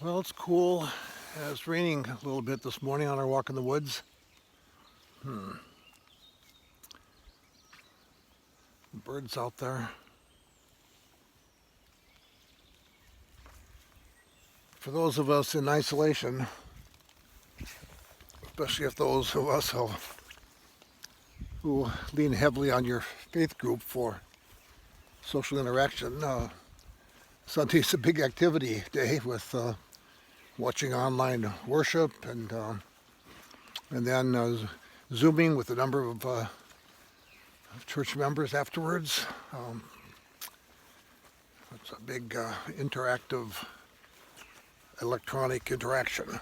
Well, it's cool. It's raining a little bit this morning on our walk in the woods. Birds out there. For those of us in isolation, especially if those of us who lean heavily on your faith group for social interaction, Sunday's a big activity day with watching online worship and then Zooming with a number of church members afterwards. It's a big interactive electronic interaction.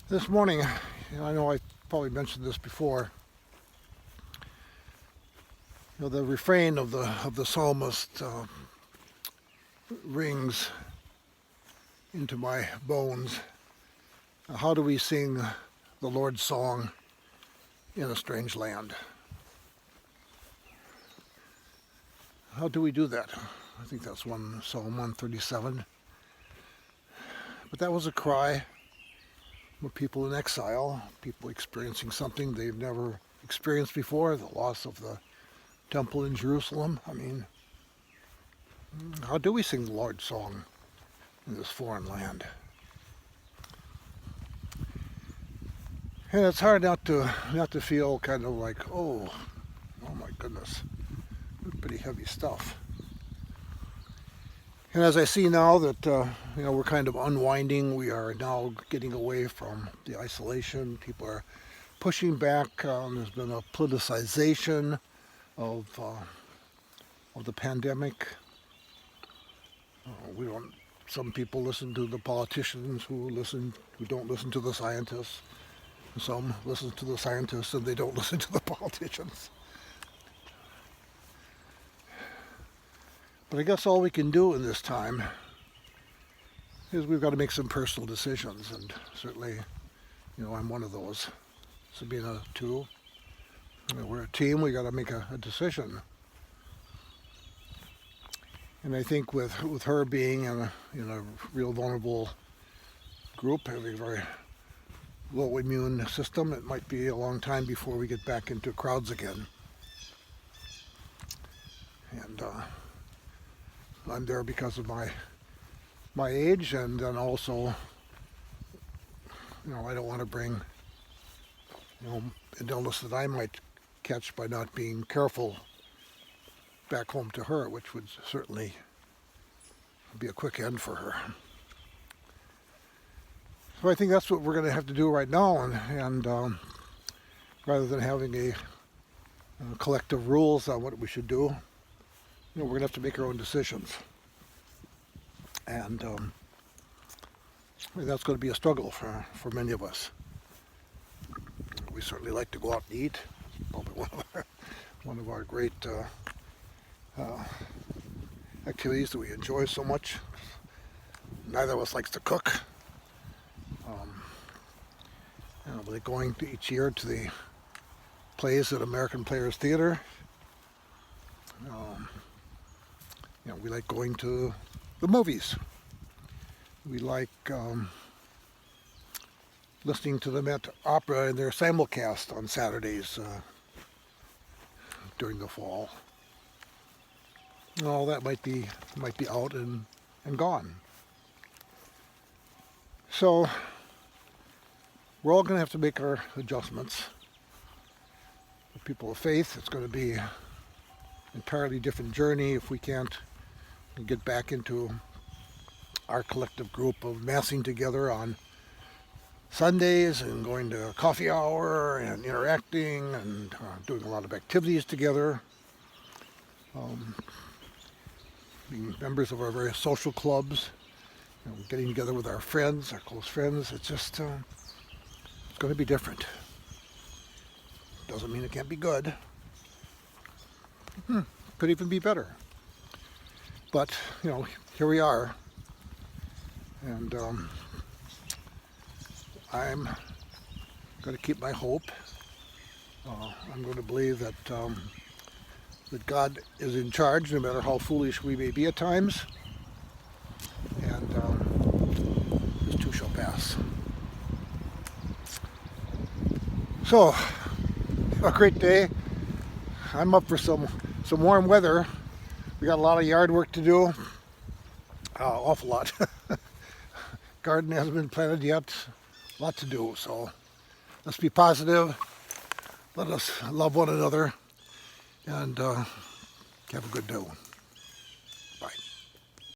This morning, I know I probably mentioned this before, the refrain of the psalmist rings into my bones. How do we sing the Lord's song in a strange land? How do we do that? I think that's Psalm 137. But that was a cry of people in exile, people experiencing something they've never experienced before, the loss of the temple in Jerusalem. I mean, how do we sing the Lord's song in this foreign land? And it's hard not to feel kind of like, oh my goodness, pretty heavy stuff. And as I see now that we're kind of unwinding, we are now getting away from the isolation. People are pushing back. There's been a politicization of the pandemic. Some people listen to the politicians who don't listen to the scientists. Some listen to the scientists and they don't listen to the politicians. But I guess all we can do in this time is we've got to make some personal decisions, and certainly, I'm one of those. Sabina too. We're a team. We got to make a decision. And I think with her being in a real vulnerable group, having a very low immune system, it might be a long time before we get back into crowds again. And I'm there because of my age, and then also, I don't want to bring, an illness that I might catch by not being careful back home to her, which would certainly be a quick end for her. So I think that's what we're going to have to do right now, and rather than having a collective rules on what we should do, we're going to have to make our own decisions. And that's going to be a struggle for many of us. We certainly like to go out and eat. It's probably one of our great activities that we enjoy so much. Neither of us likes to cook. We're going each year to the plays at American Players Theater. We like going to the movies. We like listening to the Met Opera in their simulcast on Saturdays during the fall. All that might be out and gone. So we're all going to have to make our adjustments. For people of faith, it's going to be an entirely different journey if we can't get back into our collective group of massing together on Sundays and going to coffee hour and interacting and doing a lot of activities together. Being members of our various social clubs, getting together with our friends, our close friends. It's just it's going to be different. Doesn't mean it can't be good. Could even be better. But, here we are. And I'm going to keep my hope. I'm going to believe that that God is in charge, no matter how foolish we may be at times. and this too shall pass. So, a great day. I'm up for some warm weather. We got a lot of yard work to do. Awful lot. Garden hasn't been planted yet. A lot to do, so let's be positive. Let us love one another and have a good day.